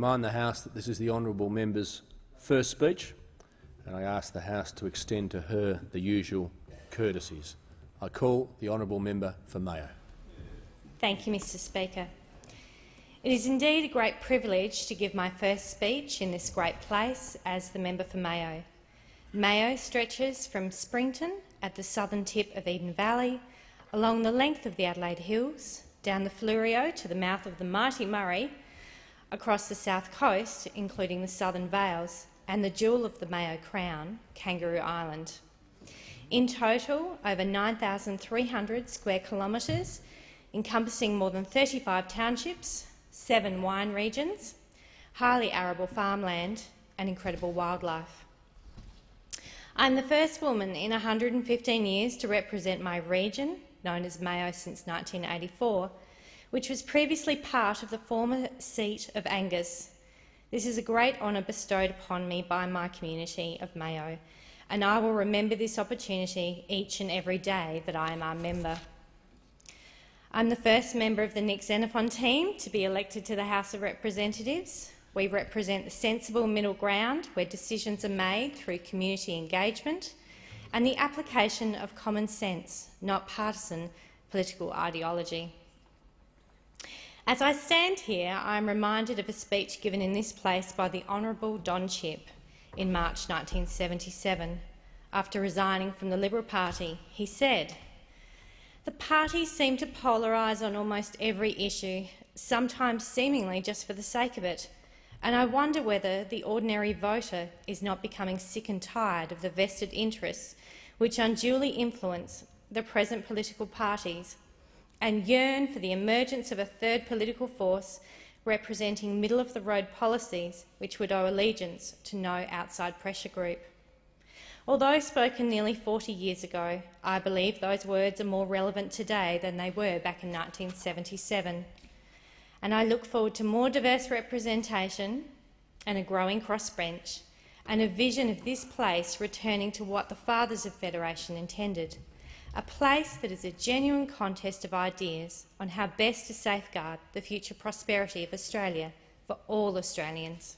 remind the House that this is the honourable member's first speech, and I ask the House to extend to her the usual courtesies. I call the honourable member for Mayo. Thank you, Mr Speaker. It is indeed a great privilege to give my first speech in this great place as the member for Mayo. Mayo stretches from Springton at the southern tip of Eden Valley, along the length of the Adelaide Hills, down the Fleurieu to the mouth of the mighty Murray, across the south coast, including the Southern Vales, and the jewel of the Mayo Crown, Kangaroo Island. In total, over 9,300 square kilometres, encompassing more than 35 townships, 7 wine regions, highly arable farmland and incredible wildlife. I'm the first woman in 115 years to represent my region, known as Mayo since 1984, which was previously part of the former seat of Angus. This is a great honour bestowed upon me by my community of Mayo, and I will remember this opportunity each and every day that I am our member. I'm the first member of the Xenophon team to be elected to the House of Representatives. We represent the sensible middle ground where decisions are made through community engagement and the application of common sense, not partisan political ideology. As I stand here, I am reminded of a speech given in this place by the Honourable Don Chipp in March 1977. After resigning from the Liberal Party, he said, "The parties seem to polarise on almost every issue, sometimes seemingly just for the sake of it, and I wonder whether the ordinary voter is not becoming sick and tired of the vested interests which unduly influence the present political parties and yearn for the emergence of a third political force representing middle-of-the-road policies which would owe allegiance to no outside pressure group." Although spoken nearly 40 years ago, I believe those words are more relevant today than they were back in 1977. And I look forward to more diverse representation and a growing crossbench and a vision of this place returning to what the fathers of Federation intended, a place that is a genuine contest of ideas on how best to safeguard the future prosperity of Australia for all Australians.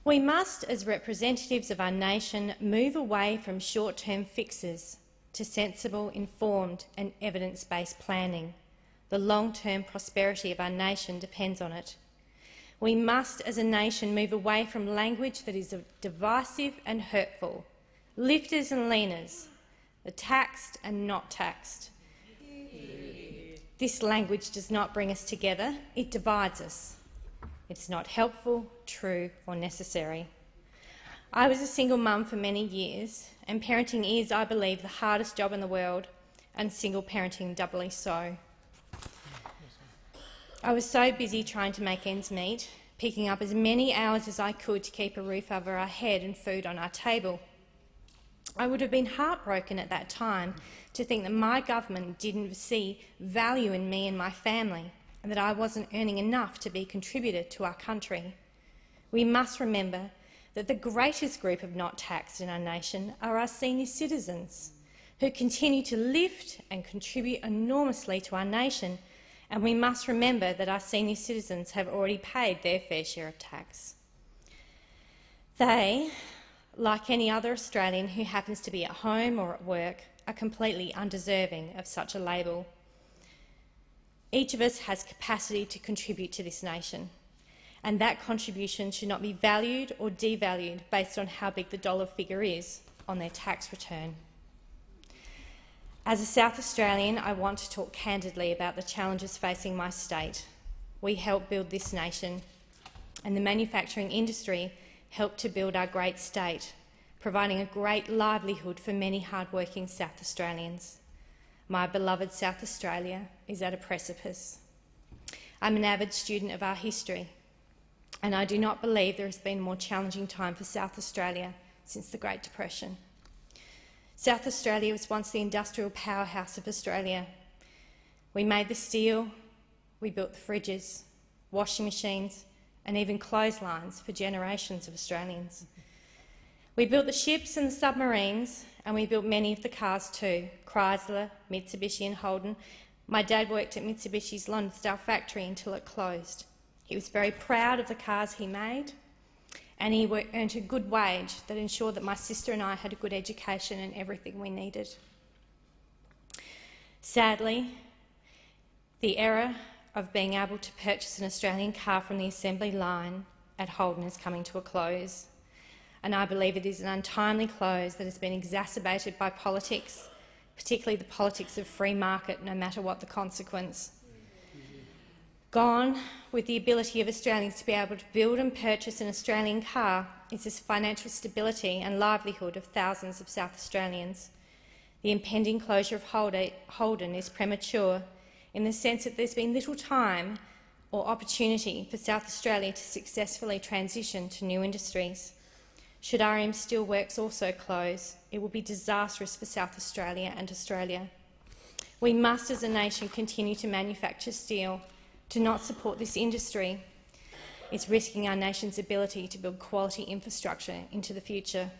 We must, as representatives of our nation, move away from short-term fixes to sensible, informed and evidence-based planning. The long-term prosperity of our nation depends on it. We must, as a nation, move away from language that is divisive and hurtful, lifters and leaners, the taxed and not taxed. This language does not bring us together, it divides us. It's not helpful, true or necessary. I was a single mum for many years, and parenting is, I believe, the hardest job in the world, and single parenting doubly so. I was so busy trying to make ends meet, picking up as many hours as I could to keep a roof over our head and food on our table. I would have been heartbroken at that time to think that my government didn't see value in me and my family, and that I wasn't earning enough to be a contributor to our country. We must remember that the greatest group of not taxed in our nation are our senior citizens, who continue to lift and contribute enormously to our nation, and we must remember that our senior citizens have already paid their fair share of tax. They, like any other Australian who happens to be at home or at work, are completely undeserving of such a label. Each of us has capacity to contribute to this nation, and that contribution should not be valued or devalued based on how big the dollar figure is on their tax return. As a South Australian, I want to talk candidly about the challenges facing my state. We helped build this nation, and the manufacturing industry helped to build our great state, providing a great livelihood for many hard-working South Australians. My beloved South Australia is at a precipice. I'm an avid student of our history, and I do not believe there has been a more challenging time for South Australia since the Great Depression. South Australia was once the industrial powerhouse of Australia. We made the steel, we built the fridges, washing machines and even clotheslines for generations of Australians. We built the ships and the submarines, and we built many of the cars too, Chrysler, Mitsubishi and Holden. My dad worked at Mitsubishi's Lonsdale factory until it closed. He was very proud of the cars he made, and he earned a good wage that ensured that my sister and I had a good education and everything we needed. Sadly, the era of being able to purchase an Australian car from the assembly line at Holden is coming to a close, and I believe it is an untimely close that has been exacerbated by politics, particularly the politics of free market, no matter what the consequence. Gone with the ability of Australians to be able to build and purchase an Australian car is the financial stability and livelihood of thousands of South Australians. The impending closure of Holden is premature in the sense that there's been little time or opportunity for South Australia to successfully transition to new industries. Should RM Steelworks also close, it will be disastrous for South Australia and Australia. We must, as a nation, continue to manufacture steel. To not support this industry is risking our nation's ability to build quality infrastructure into the future.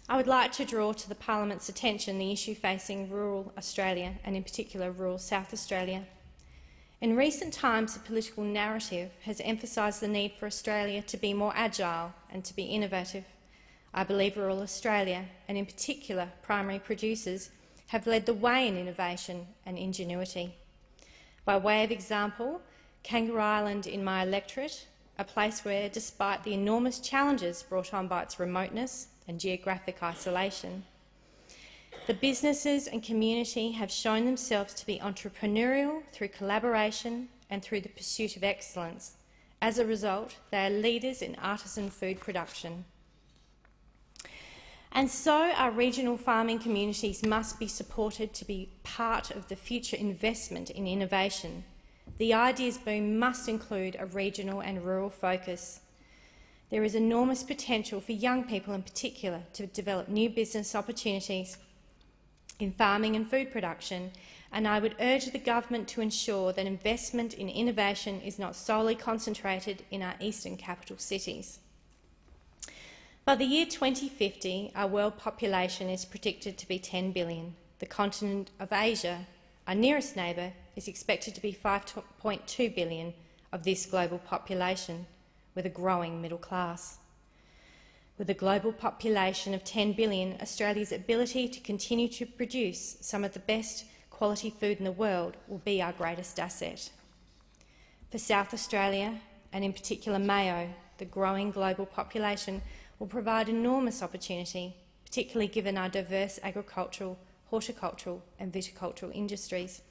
I would like to draw to the Parliament's attention the issue facing rural Australia, and in particular rural South Australia. In recent times, the political narrative has emphasised the need for Australia to be more agile and to be innovative. I believe rural Australia, and in particular primary producers, have led the way in innovation and ingenuity. By way of example, Kangaroo Island in my electorate, a place where, despite the enormous challenges brought on by its remoteness and geographic isolation, the businesses and community have shown themselves to be entrepreneurial through collaboration and through the pursuit of excellence. As a result, they are leaders in artisan food production. And so our regional farming communities must be supported to be part of the future investment in innovation. The ideas boom must include a regional and rural focus. There is enormous potential for young people in particular to develop new business opportunities in farming and food production, and I would urge the government to ensure that investment in innovation is not solely concentrated in our eastern capital cities. By the year 2050, our world population is predicted to be 10 billion. The continent of Asia, our nearest neighbour, is expected to be 5.2 billion of this global population, with a growing middle class. With a global population of 10 billion, Australia's ability to continue to produce some of the best quality food in the world will be our greatest asset. For South Australia, and in particular Mayo, the growing global population will provide enormous opportunity, particularly given our diverse agricultural, horticultural and viticultural industries,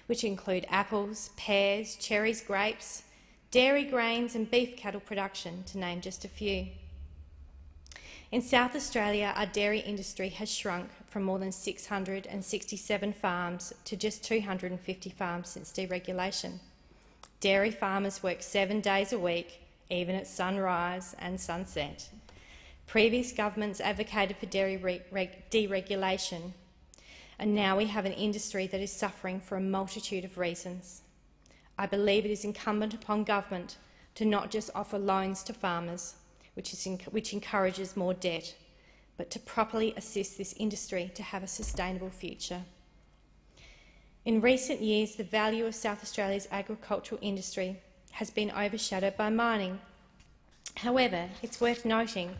which include apples, pears, cherries, grapes, dairy, grains and beef cattle production, to name just a few. In South Australia, our dairy industry has shrunk from more than 667 farms to just 250 farms since deregulation. Dairy farmers work 7 days a week, even at sunrise and sunset. Previous governments advocated for dairy deregulation, and now we have an industry that is suffering for a multitude of reasons. I believe it is incumbent upon government to not just offer loans to farmers, which encourages more debt, but to properly assist this industry to have a sustainable future. In recent years, the value of South Australia's agricultural industry has been overshadowed by mining. However, it's worth noting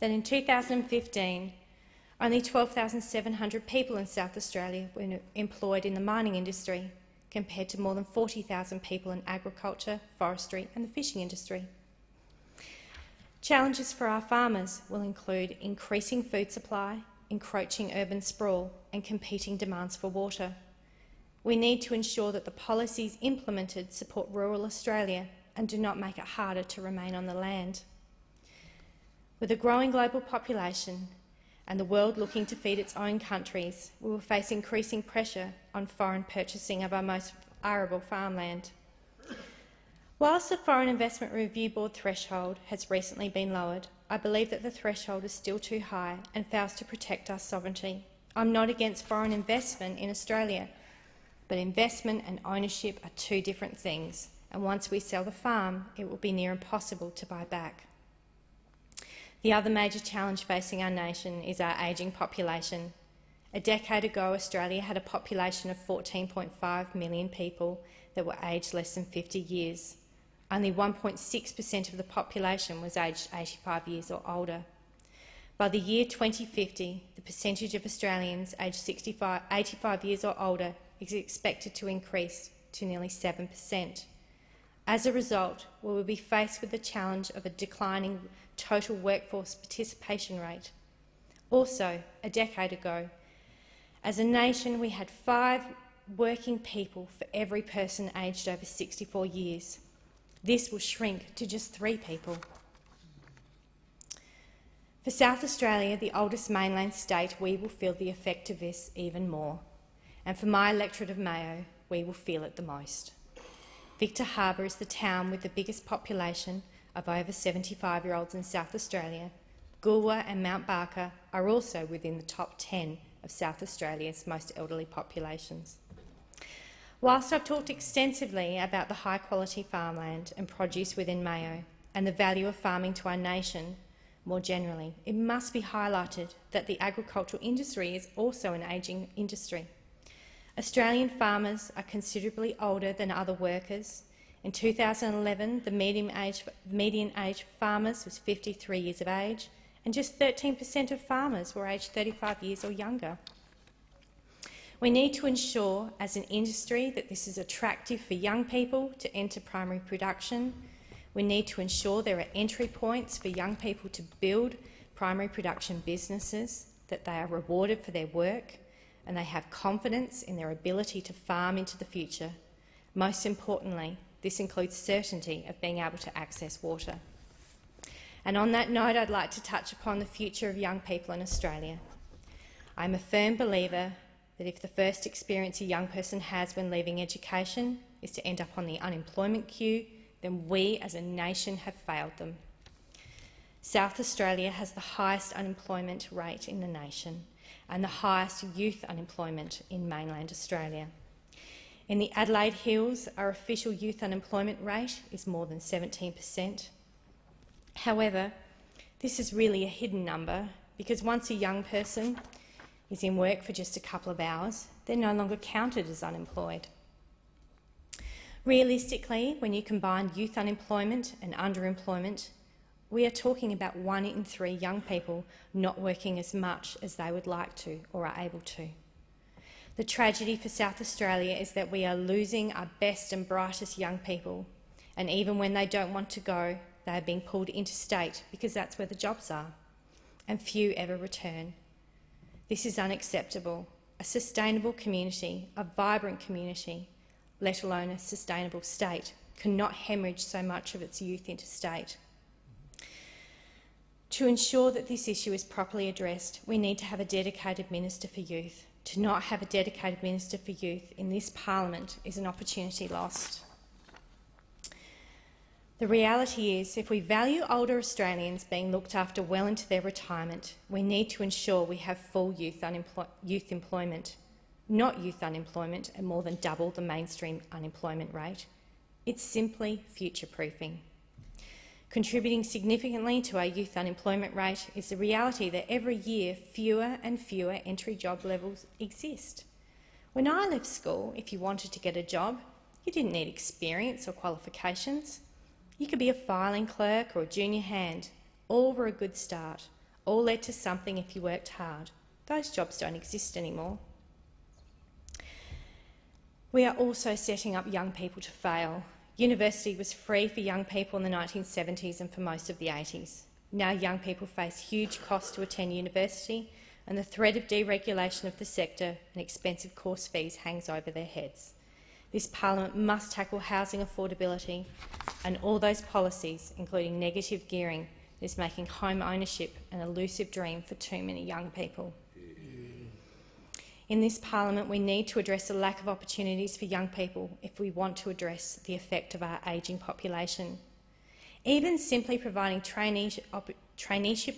that in 2015, only 12,700 people in South Australia were employed in the mining industry, compared to more than 40,000 people in agriculture, forestry and the fishing industry. Challenges for our farmers will include increasing food supply, encroaching urban sprawl and competing demands for water. We need to ensure that the policies implemented support rural Australia and do not make it harder to remain on the land. With a growing global population and the world looking to feed its own countries, we will face increasing pressure on foreign purchasing of our most arable farmland. Whilst the Foreign Investment Review Board threshold has recently been lowered, I believe that the threshold is still too high and fails to protect our sovereignty. I'm not against foreign investment in Australia, but investment and ownership are two different things, and once we sell the farm, it will be near impossible to buy back. The other major challenge facing our nation is our ageing population. A decade ago, Australia had a population of 14.5 million people that were aged less than 50 years. Only 1.6% of the population was aged 85 years or older. By the year 2050, the percentage of Australians aged 85 years or older is expected to increase to nearly 7%. As a result, we will be faced with the challenge of a declining total workforce participation rate. Also, a decade ago, as a nation, we had 5 working people for every person aged over 64 years. This will shrink to just 3 people. For South Australia, the oldest mainland state, we will feel the effect of this even more. And for my electorate of Mayo, we will feel it the most. Victor Harbour is the town with the biggest population of over 75-year-olds in South Australia. Goolwa and Mount Barker are also within the top 10 of South Australia's most elderly populations. Whilst I've talked extensively about the high-quality farmland and produce within Mayo and the value of farming to our nation more generally, it must be highlighted that the agricultural industry is also an ageing industry. Australian farmers are considerably older than other workers. In 2011, the median age of farmers was 53 years of age, and just 13% of farmers were aged 35 years or younger. We need to ensure, as an industry, that this is attractive for young people to enter primary production. We need to ensure there are entry points for young people to build primary production businesses, that they are rewarded for their work, and they have confidence in their ability to farm into the future. Most importantly, this includes certainty of being able to access water. And on that note, I'd like to touch upon the future of young people in Australia. I'm a firm believer that if the first experience a young person has when leaving education is to end up on the unemployment queue, then we as a nation have failed them. South Australia has the highest unemployment rate in the nation and the highest youth unemployment in mainland Australia. In the Adelaide Hills, our official youth unemployment rate is more than 17%. However, this is really a hidden number because once a young person is in work for just a couple of hours, they're no longer counted as unemployed. Realistically, when you combine youth unemployment and underemployment, we are talking about 1 in 3 young people not working as much as they would like to or are able to. The tragedy for South Australia is that we are losing our best and brightest young people, and even when they don't want to go, they are being pulled interstate because that's where the jobs are, and few ever return. This is unacceptable. A sustainable community, a vibrant community, let alone a sustainable state, cannot hemorrhage so much of its youth interstate. To ensure that this issue is properly addressed, we need to have a dedicated Minister for Youth. To not have a dedicated Minister for Youth in this Parliament is an opportunity lost. The reality is, if we value older Australians being looked after well into their retirement, we need to ensure we have full youth employment, not youth unemployment and more than double the mainstream unemployment rate. It's simply future-proofing. Contributing significantly to our youth unemployment rate is the reality that every year fewer and fewer entry job levels exist. When I left school, if you wanted to get a job, you didn't need experience or qualifications. You could be a filing clerk or a junior hand. All were a good start. All led to something if you worked hard. Those jobs don't exist anymore. We are also setting up young people to fail. University was free for young people in the 1970s and for most of the 80s. Now young people face huge costs to attend university, and the threat of deregulation of the sector and expensive course fees hangs over their heads. This Parliament must tackle housing affordability and all those policies, including negative gearing, that is making home ownership an elusive dream for too many young people. In this Parliament, we need to address the lack of opportunities for young people if we want to address the effect of our ageing population. Even simply providing traineeship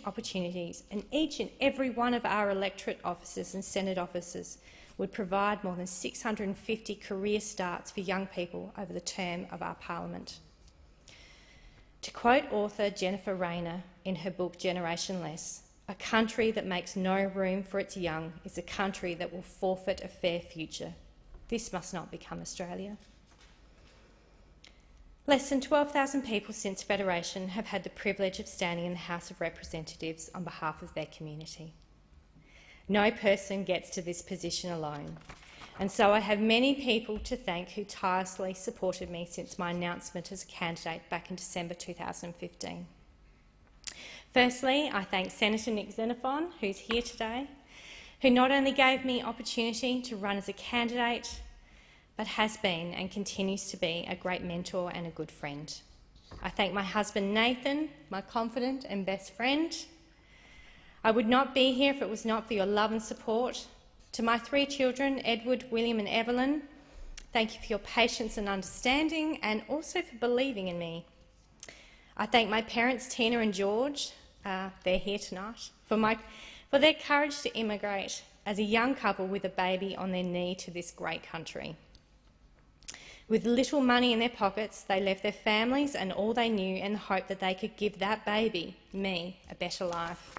opportunities in each and every one of our electorate offices and Senate offices would provide more than 650 career starts for young people over the term of our Parliament. To quote author Jennifer Rayner in her book Generation Less, A country that makes no room for its young is a country that will forfeit a fair future. This must not become Australia. Less than 12,000 people since Federation have had the privilege of standing in the House of Representatives on behalf of their community. No person gets to this position alone, and so I have many people to thank who tirelessly supported me since my announcement as a candidate back in December 2015. Firstly, I thank Senator Nick Xenophon, who's here today, who not only gave me opportunity to run as a candidate, but has been and continues to be a great mentor and a good friend. I thank my husband Nathan, my confidant and best friend. I would not be here if it was not for your love and support. To my 3 children, Edward, William and Evelyn, thank you for your patience and understanding, and also for believing in me. I thank my parents, Tina and George, they're here tonight, for their courage to immigrate as a young couple with a baby on their knee to this great country. With little money in their pockets, they left their families and all they knew in the hope that they could give that baby, me, a better life.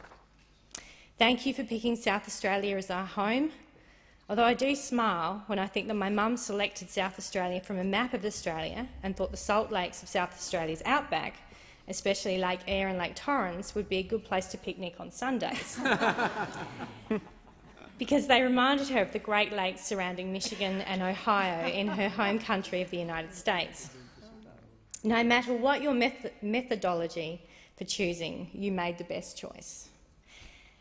Thank you for picking South Australia as our home, although I do smile when I think that my mum selected South Australia from a map of Australia and thought the salt lakes of South Australia's outback, especially Lake Eyre and Lake Torrens, would be a good place to picnic on Sundays. Because they reminded her of the Great Lakes surrounding Michigan and Ohio in her home country of the United States. No matter what your methodology for choosing, you made the best choice.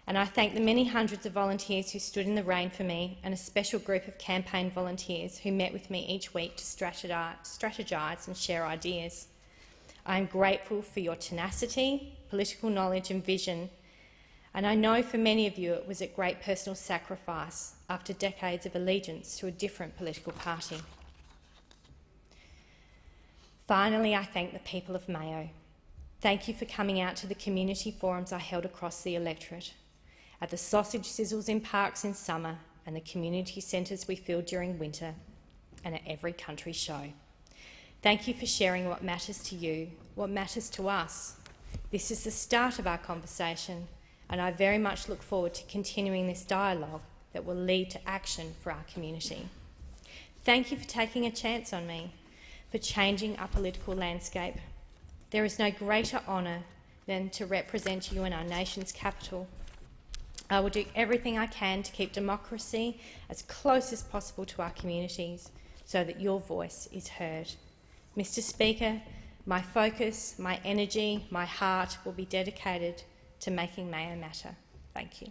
And I thank the many hundreds of volunteers who stood in the rain for me, and a special group of campaign volunteers who met with me each week to strategise and share ideas. I am grateful for your tenacity, political knowledge and vision, and I know for many of you it was at great personal sacrifice after decades of allegiance to a different political party. Finally, I thank the people of Mayo. Thank you for coming out to the community forums I held across the electorate, at the sausage sizzles in parks in summer and the community centres we filled during winter, and at every country show. Thank you for sharing what matters to you, what matters to us. This is the start of our conversation, and I very much look forward to continuing this dialogue that will lead to action for our community. Thank you for taking a chance on me, for changing our political landscape. There is no greater honour than to represent you in our nation's capital. I will do everything I can to keep democracy as close as possible to our communities so that your voice is heard. Mr. Speaker, my focus, my energy, my heart will be dedicated to making Mayo matter. Thank you.